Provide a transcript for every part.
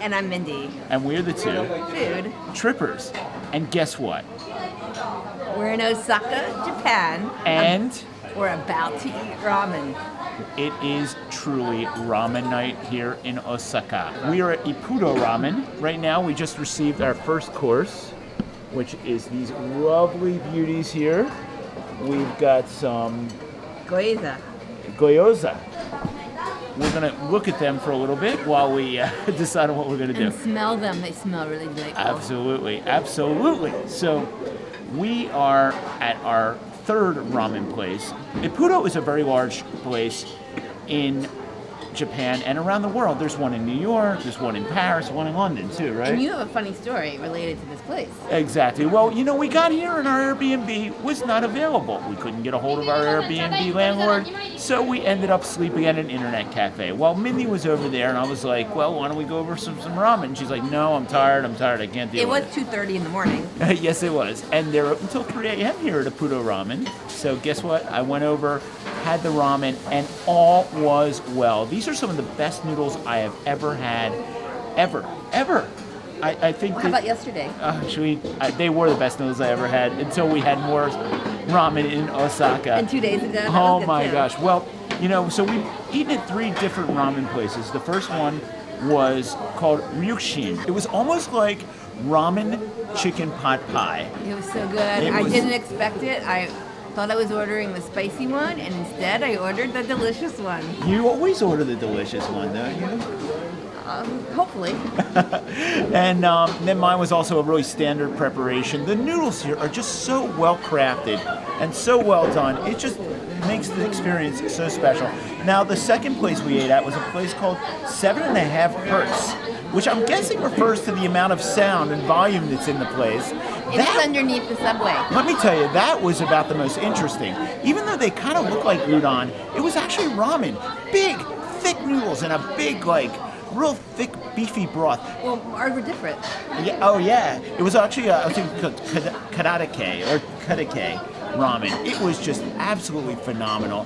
And I'm Mindy. And we're the two Food. trippers. And guess what? We're in Osaka, Japan. And we're about to eat ramen. it is truly ramen night here in Osaka. We are at Ippudo Ramen. Right now we just received our first course, which is these lovely beauties here. We've got some Gyoza. We're going to look at them for a little bit while we decide on what we're going to do. And smell them. They smell really delightful. Absolutely, absolutely. So we are at our third ramen place. Ippudo is a very large place in Japan and around the world. There's one in New York, there's one in Paris, one in London too, right? And you have a funny story related to this place. Exactly. Well, you know, we got here and our Airbnb was not available. We couldn't get a hold of our Airbnb landlord, so we ended up sleeping at an internet cafe. While Mindy was over there, and I was like, well, why don't we go over some ramen? She's like, no, I'm tired, I can't deal with it. It was 2:30 in the morning. Yes, it was. And they're open until 3 a.m. here at Ippudo Ramen. So guess what? I went over, had the ramen, and all was well. These are some of the best noodles I have ever had, ever. I think. Well, how about yesterday? Actually, they were the best noodles I ever had until we had more ramen in Osaka. And 2 days ago. Oh my gosh. Well, you know, so we've eaten at 3 different ramen places. The first one was called Ryukshin. It was almost like ramen chicken pot pie. It was so good. I didn't expect it. I thought I was ordering the spicy one, and instead I ordered the delicious one. You always order the delicious one, don't you? Hopefully. And then mine was also a really standard preparation. The noodles here are just so well crafted and so well done. It just makes the experience so special. Now, the second place we ate at was a place called 7.5 Hertz, which I'm guessing refers to the amount of sound and volume that's in the place. It's underneath the subway. Let me tell you, that was about the most interesting. Even though they kind of look like udon, it was actually ramen. Big, thick noodles and a big, real thick, beefy broth. Well, ours were different. Yeah. Oh, yeah. It was actually, I think, karatake or katake ramen. It was just absolutely phenomenal.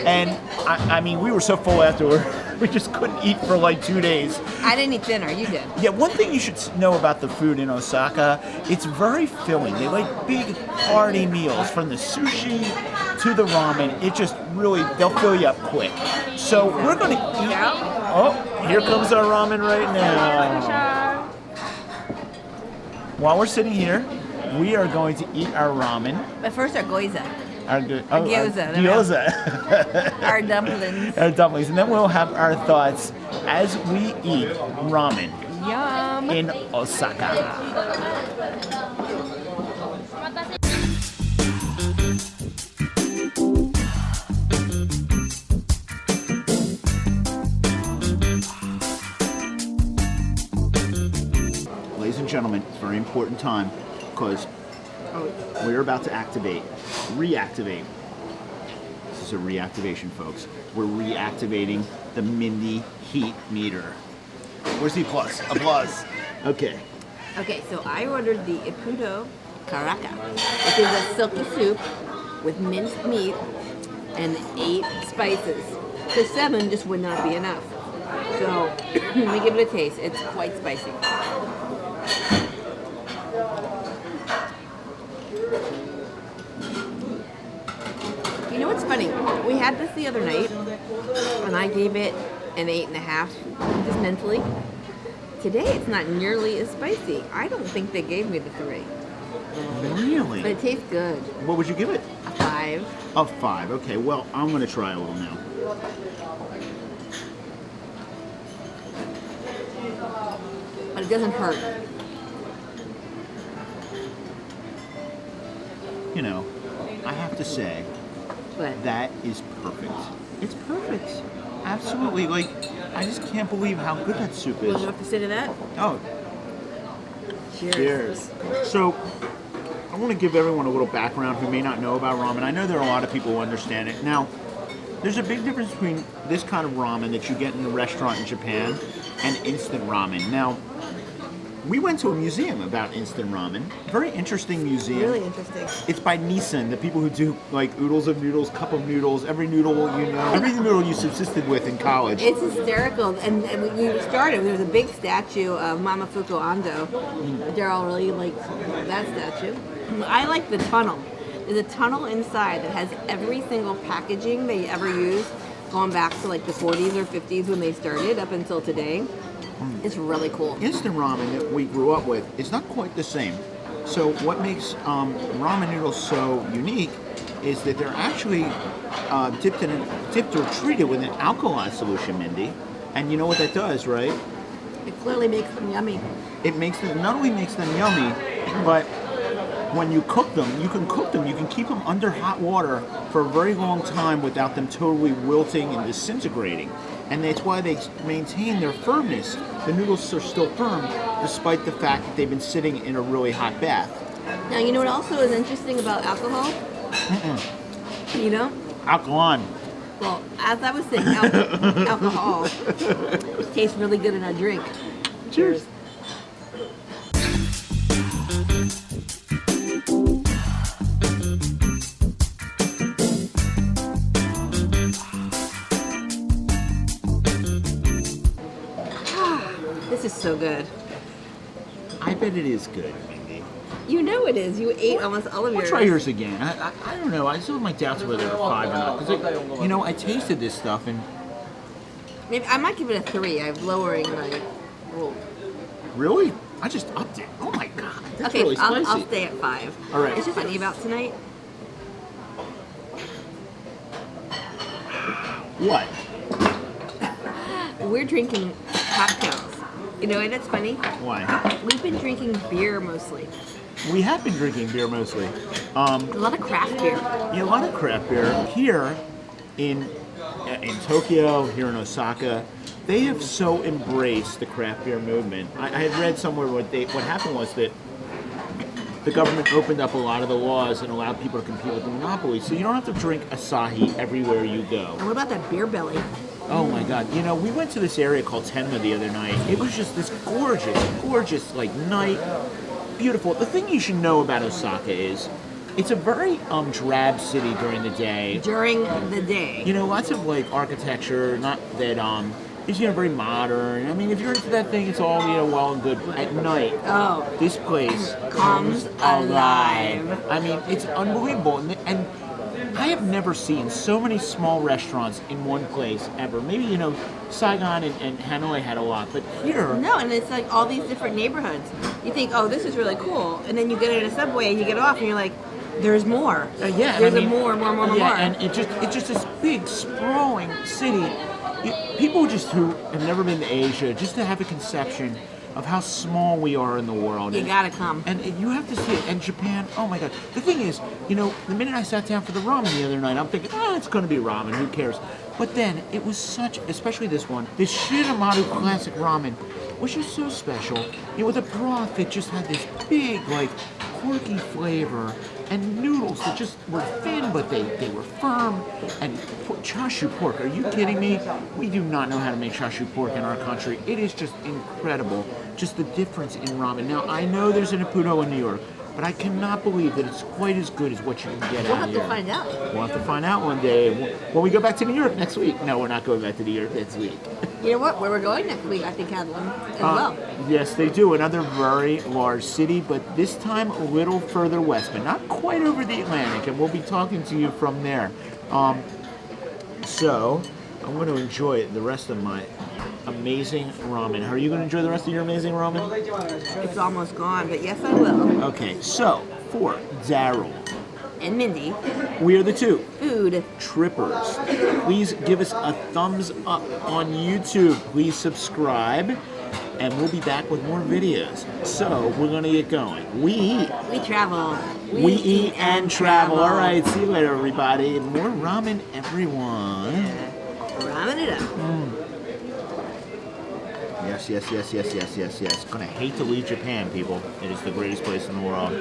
And I mean, we were so full afterward, we just couldn't eat for 2 days. I didn't eat dinner, you did. Yeah, one thing you should know about the food in Osaka, it's very filling. They like big, hearty meals, from the sushi to the ramen. It just really, they'll fill you up quick. So we're going to eat. Oh, here comes our ramen right now. While we're sitting here, we are going to eat our ramen. But first our gyoza. Our gyoza. Gyoza. Our dumplings. Our dumplings. And then we'll have our thoughts as we eat ramen. Yum. In Osaka. Ladies and gentlemen, it's a very important time because we're about to reactivate. This is a reactivation, folks. We're reactivating the Mindi heat meter. Where's the applause? Applause. Okay. Okay, so I ordered the Ippudo Karaka, which is a silky soup with minced meat and 8 spices. So 7 just would not be enough. So let me give it a taste. It's quite spicy. You know what's funny? We had this the other night, and I gave it an 8.5, just mentally. Today, it's not nearly as spicy. I don't think they gave me the 3. Really? But it tastes good. What would you give it? A 5. A 5. Okay, well, I'm going to try a little now. But it doesn't hurt. You know, I have to say, that is perfect. It's perfect. Absolutely. I just can't believe how good that soup is. Will you have to say to that? Oh. Cheers. So, I want to give everyone a little background who may not know about ramen. I know there are a lot of people who understand it. Now, there's a big difference between this kind of ramen that you get in a restaurant in Japan and instant ramen. Now, We went to a museum about instant ramen. Very interesting museum. Really interesting. It's by Nissan, the people who do like oodles of noodles, cup of noodles, every noodle you know, every noodle you subsisted with in college. It's hysterical. And when we started, there was a big statue of Mama Fuko Ando. Daryl really liked that statue. I like the tunnel. There's a tunnel inside that has every single packaging they ever used, going back to like the 40s or 50s when they started up until today. It's really cool. Instant ramen that we grew up with is not quite the same. So what makes ramen noodles so unique is that they're actually dipped or treated with an alkali solution, Mindy. And you know what that does, right? It clearly makes them yummy. It makes them, not only makes them yummy, but when you cook them, you can keep them under hot water for a very long time without them totally wilting and disintegrating. And that's why they maintain their firmness. The noodles are still firm, despite the fact that they've been sitting in a really hot bath. Now, you know what also is interesting about alcohol? You know? Alkaline. Well, as I was saying, alcohol tastes really good in a drink. Cheers. This is so good. I bet it is good, Mindy. You know it is. You ate almost all of We'll yours. try yours again. I don't know. I still have my doubts whether they're 5 or not. Because, you know, I tasted this stuff and... Maybe I might give it a 3. I'm lowering my rule. Really? I just upped it. Oh my god. That's Okay, really spicy. I'll stay at 5. All right. It's just funny about tonight. What? We're drinking cocktails. You know, and it's funny. Why? We've been drinking beer mostly. We have been drinking beer mostly. A lot of craft beer. Yeah, a lot of craft beer. Here in Tokyo, here in Osaka, they have so embraced the craft beer movement. I had read somewhere what happened was that the government opened up a lot of the laws and allowed people to compete with the monopoly. So you don't have to drink Asahi everywhere you go. And what about that beer belly? Oh my god. You know, we went to this area called Tenma the other night. It was just this gorgeous, like, night. Beautiful. The thing you should know about Osaka is it's a very drab city during the day. During the day. You know, lots of, like, architecture, not that, is, you know, very modern. I mean, if you're into that thing, it's all, you know, well and good. At night, this place comes alive. I mean, it's unbelievable. And I have never seen so many small restaurants in one place ever. Maybe, you know, Saigon and Hanoi had a lot, but here... No, and it's like all these different neighborhoods. You think, oh, this is really cool. And then you get in a subway and you get off and you're like, there's more. Yeah, There's I mean, more. Yeah, and it's just this big, sprawling city. People just who have never been to Asia, just to have a conception of how small we are in the world. You gotta come. And you have to see it. And Japan, oh my god. The thing is, you know, the minute I sat down for the ramen the other night, I'm thinking, it's going to be ramen, who cares? But then, it was such, especially this one, this Shiramaru classic ramen was just so special. You know, with a broth that just had this big, like, quirky flavor, and noodles that just were thin, but they were firm. And chashu pork, are you kidding me? We do not know how to make chashu pork in our country. It is just incredible, just the difference in ramen. Now, I know there's an Ippudo in New York, but I cannot believe that it's quite as good as what you can get out here. We'll have to find out. We'll have to find out one day when we go back to New York next week. No, we're not going back to New York next week. You know what? Where we're going next week, I think, had one as well. Yes, they do. Another very large city, but this time a little further west, but not quite over the Atlantic, and we'll be talking to you from there. So, I'm going to enjoy the rest of my amazing ramen. Are you going to enjoy the rest of your amazing ramen? It's almost gone, but yes, I will. Okay, so, for Daryl And Mindy, we are the two food trippers. Please give us a thumbs up on YouTube. Please subscribe, and we'll be back with more videos. So, we're going to get going. We eat. we travel. We eat and travel. All right, see you later, everybody. More ramen, everyone. Ramen it up. Yes. Gonna hate to leave Japan, people. It is the greatest place in the world.